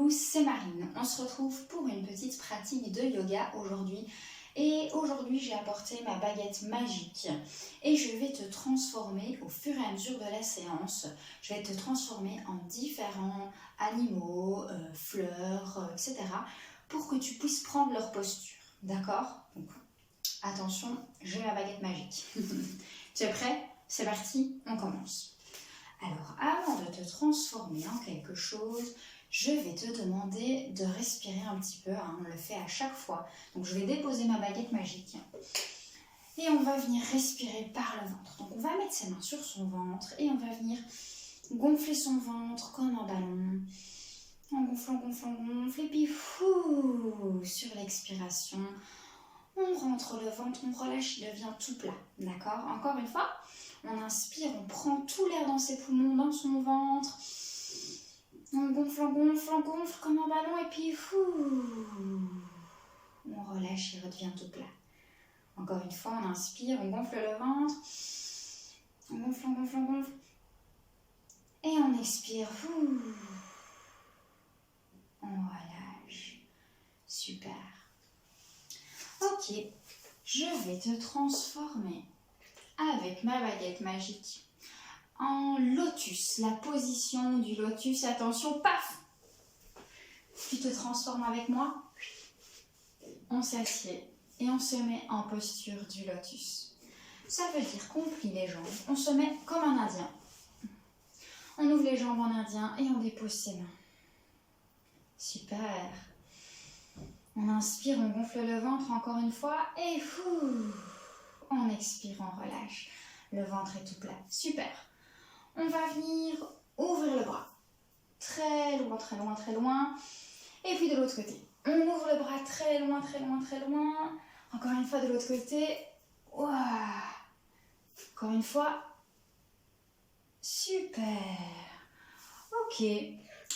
Coucou, c'est Marine. On se retrouve pour une petite pratique de yoga aujourd'hui. Et aujourd'hui, j'ai apporté ma baguette magique et je vais te transformer au fur et à mesure de la séance. Je vais te transformer en différents animaux, fleurs, etc. pour que tu puisses prendre leur posture. D'accord? Donc, attention, j'ai ma baguette magique. Tu es prêt? C'est parti, on commence. Alors, avant de te transformer en quelque chose, je vais te demander de respirer un petit peu, hein, on le fait à chaque fois. Donc, je vais déposer ma baguette magique et on va venir respirer par le ventre. Donc, on va mettre ses mains sur son ventre et on va venir gonfler son ventre comme un ballon. En gonflant, et puis sur l'expiration, on rentre le ventre, on relâche, il devient tout plat. D'accord? Encore une fois. On inspire, on prend tout l'air dans ses poumons, dans son ventre. On gonfle comme un ballon et puis on relâche, il redevient tout plat. Encore une fois, on inspire, on gonfle le ventre. On gonfle. Et on expire. On relâche. Super. Ok, je vais te transformer avec ma baguette magique en lotus, la position du lotus. Attention, paf! Tu te transformes avec moi. On s'assied et on se met en posture du lotus. Ça veut dire qu'on plie les jambes, on se met comme un indien. On ouvre les jambes en indien et on dépose ses mains. Super! On inspire, on gonfle le ventre encore une fois et on expire, on relâche. Le ventre est tout plat. Super. On va venir ouvrir le bras. Très loin. Et puis de l'autre côté. On ouvre le bras très loin. Encore une fois de l'autre côté. Ouah. Encore une fois. Super. Ok.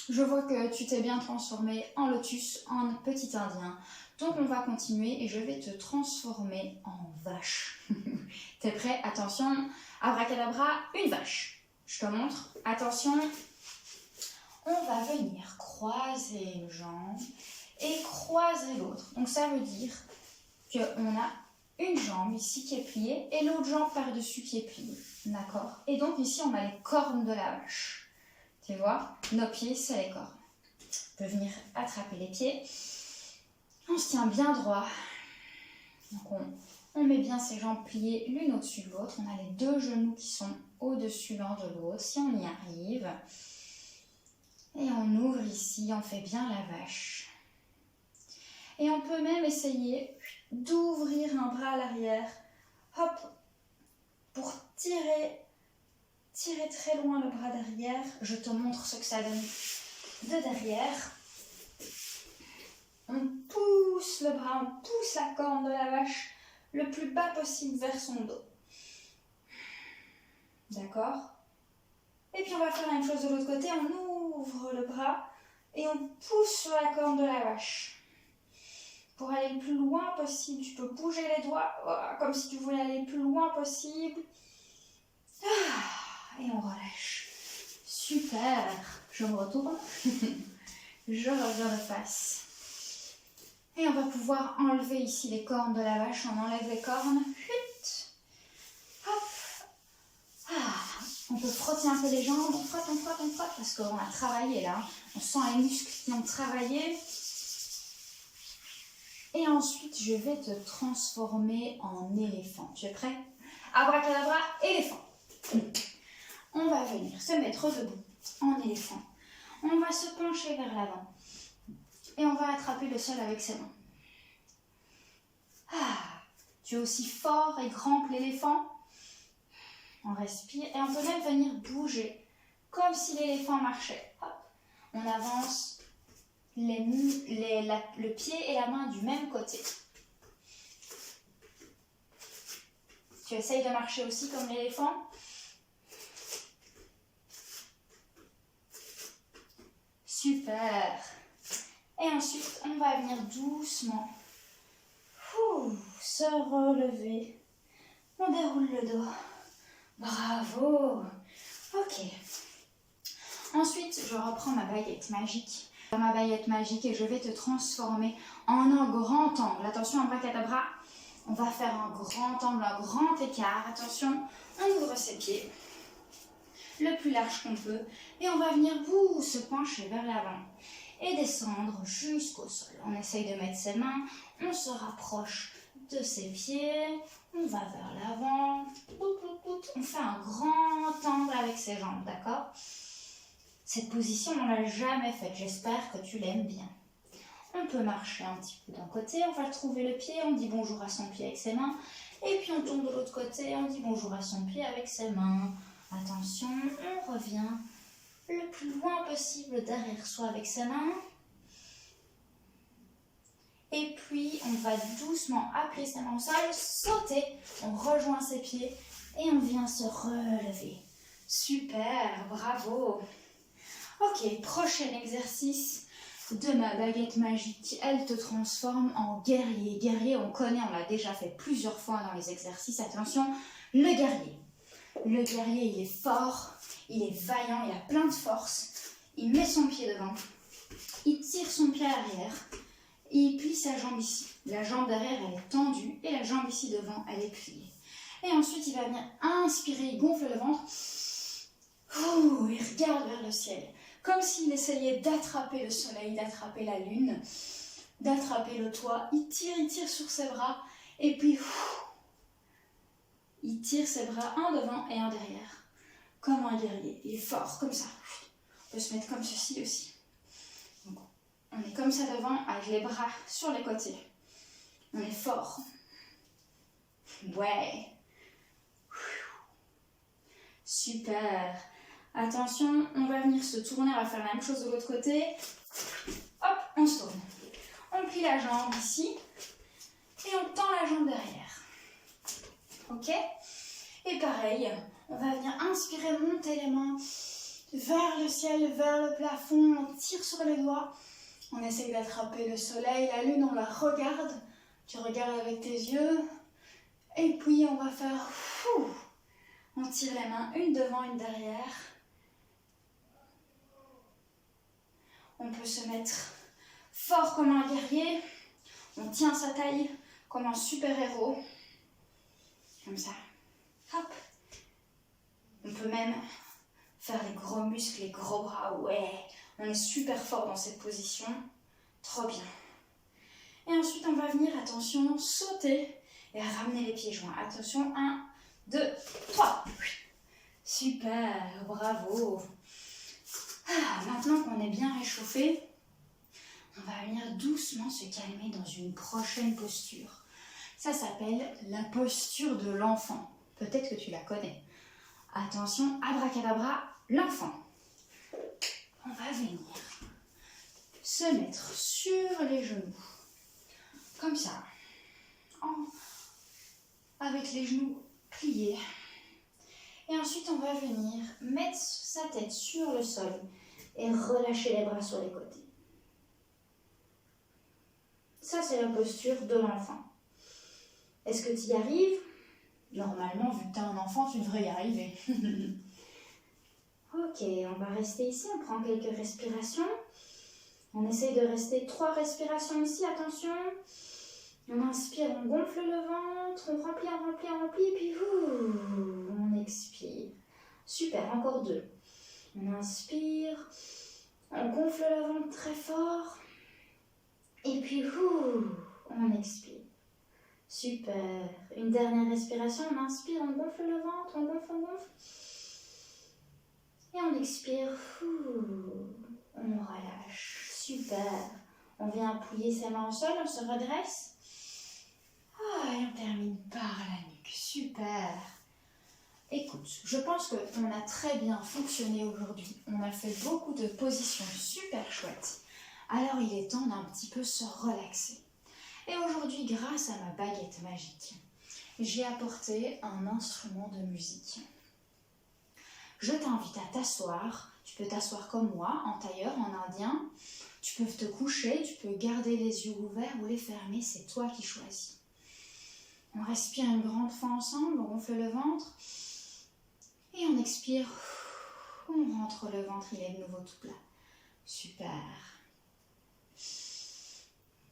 Je vois que tu t'es bien transformé en lotus, en petit indien. Donc on va continuer et je vais te transformer en vache. T'es prêt? Attention, abracadabra, une vache. Je te montre. Attention, on va venir croiser une jambe et croiser l'autre. Donc ça veut dire qu'on a une jambe ici qui est pliée et l'autre jambe par-dessus qui est pliée. D'accord? Et donc ici on a les cornes de la vache. Tu vois, nos pieds, c'est les cornes. On peut venir attraper les pieds. On se tient bien droit. Donc on met bien ses jambes pliées l'une au-dessus de l'autre. On a les deux genoux qui sont au-dessus l'un de l'autre, si on y arrive. Et on ouvre ici, on fait bien la vache. Et on peut même essayer d'ouvrir un bras à l'arrière. Hop, pour tirer très loin le bras derrière. Je te montre ce que ça donne de derrière. On pousse le bras, on pousse la corne de la vache le plus bas possible vers son dos. D'accord? Et puis on va faire la même chose de l'autre côté. On ouvre le bras et on pousse sur la corne de la vache. Pour aller le plus loin possible, tu peux bouger les doigts comme si tu voulais aller le plus loin possible. Et on relâche. Super. Je me retourne. Je reviens de face. Et on va pouvoir enlever ici les cornes de la vache. On enlève les cornes. Chut. Hop. On peut frotter un peu les jambes. On frotte parce qu'on a travaillé là. On sent les muscles qui ont travaillé. Et ensuite, je vais te transformer en éléphant. Tu es prêt? Abracadabra, éléphant. On va venir se mettre debout en éléphant. On va se pencher vers l'avant. Et on va attraper le sol avec ses mains. Tu es aussi fort et grand que l'éléphant. On respire et on peut même venir bouger comme si l'éléphant marchait. Hop. On avance le pied et la main du même côté. Tu essayes de marcher aussi comme l'éléphant. Super. Et ensuite, on va venir doucement se relever. On déroule le dos. Bravo. Ok. Ensuite, je reprends ma baguette magique Ma baguette magique et je vais te transformer en un grand angle. Attention, abracadabra. On va faire un grand angle, un grand écart. Attention, on ouvre ses pieds le plus large qu'on peut et on va venir se pencher vers l'avant et descendre jusqu'au sol. On essaye de mettre ses mains, on se rapproche de ses pieds, on va vers l'avant, on fait un grand angle avec ses jambes, d'accord? Cette position, on ne l'a jamais faite, j'espère que tu l'aimes bien. On peut marcher un petit peu d'un côté, on va trouver le pied, on dit bonjour à son pied avec ses mains, et puis on tourne de l'autre côté, on dit bonjour à son pied avec ses mains. Attention, on revient le plus loin possible derrière soi avec ses mains. Et puis, on va doucement appuyer ses mains au sol, sauter, on rejoint ses pieds et on vient se relever. Super, bravo. Ok, prochain exercice de ma baguette magique. Elle te transforme en guerrier. Guerrier, on connaît, on l'a déjà fait plusieurs fois dans les exercices. Attention, le guerrier. Le guerrier, il est fort, il est vaillant, il a plein de force. Il met son pied devant, il tire son pied arrière et il plie sa jambe ici. La jambe derrière, elle est tendue et la jambe ici devant, elle est pliée. Et ensuite, il va venir inspirer, il gonfle le ventre. Il regarde vers le ciel, comme s'il essayait d'attraper le soleil, d'attraper la lune, d'attraper le toit. Il tire sur ses bras et puis... il tire ses bras un devant et un derrière, comme un guerrier. Il est fort, comme ça. On peut se mettre comme ceci aussi. Donc, on est comme ça devant, avec les bras sur les côtés. On est fort. Ouais. Super. Attention, on va venir se tourner, on va faire la même chose de l'autre côté. Hop, on se tourne. On plie la jambe ici et on tend la jambe derrière. Ok? Et pareil, on va venir inspirer, monter les mains vers le ciel, vers le plafond, on tire sur les doigts, on essaye d'attraper le soleil, la lune, on la regarde, tu regardes avec tes yeux, et puis on va faire, on tire les mains, une devant, une derrière, on peut se mettre fort comme un guerrier, on tient sa taille comme un super-héros, comme ça. Hop. On peut même faire les gros muscles, les gros bras. Ouais, on est super fort dans cette position. Trop bien. Et ensuite, on va venir, attention, sauter et ramener les pieds joints. Attention, 1, 2, 3. Super, bravo. Maintenant qu'on est bien réchauffé, on va venir doucement se calmer dans une prochaine posture. Ça s'appelle la posture de l'enfant. Peut-être que tu la connais. Attention, abracadabra, l'enfant. On va venir se mettre sur les genoux. Comme ça. Avec les genoux pliés. Et ensuite, on va venir mettre sa tête sur le sol et relâcher les bras sur les côtés. Ça, c'est la posture de l'enfant. Est-ce que tu y arrives ? Normalement, vu que tu as un enfant, tu devrais y arriver. Ok, on va rester ici, on prend quelques respirations. On essaye de rester 3 respirations ici, attention. On inspire, on gonfle le ventre, on remplit, et puis on expire. Super, encore 2. On inspire, on gonfle le ventre très fort, et puis on expire. Super. Une dernière respiration, on inspire, on gonfle le ventre, on gonfle. Et on expire, on relâche. Super. On vient appuyer ses mains au sol, on se redresse. Et on termine par la nuque. Super. Écoute, je pense qu'on a très bien fonctionné aujourd'hui. On a fait beaucoup de positions super chouettes. Alors il est temps d'un petit peu se relaxer. Et aujourd'hui, grâce à ma baguette magique, j'ai apporté un instrument de musique. Je t'invite à t'asseoir. Tu peux t'asseoir comme moi, en tailleur, en indien. Tu peux te coucher, tu peux garder les yeux ouverts ou les fermer, c'est toi qui choisis. On respire une grande fois ensemble, on gonfle le ventre. Et on expire, on rentre le ventre, il est de nouveau tout plat. Super.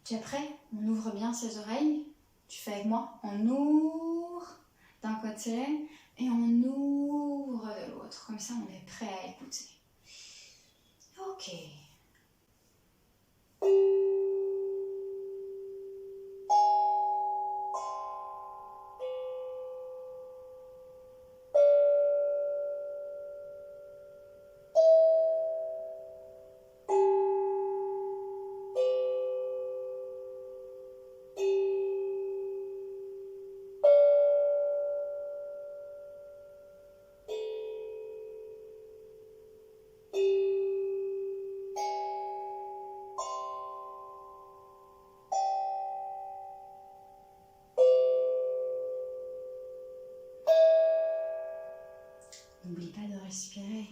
Tu es prêt? On ouvre bien ses oreilles. Tu fais avec moi. On ouvre d'un côté et on ouvre de l'autre. Comme ça, on est prêt à écouter. Ok. N'oublie pas de respirer.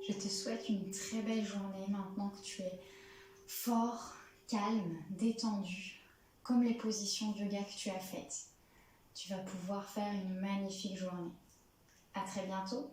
Je te souhaite une très belle journée maintenant que tu es fort, calme, détendu, comme les positions de yoga que tu as faites. Tu vas pouvoir faire une magnifique journée. À très bientôt.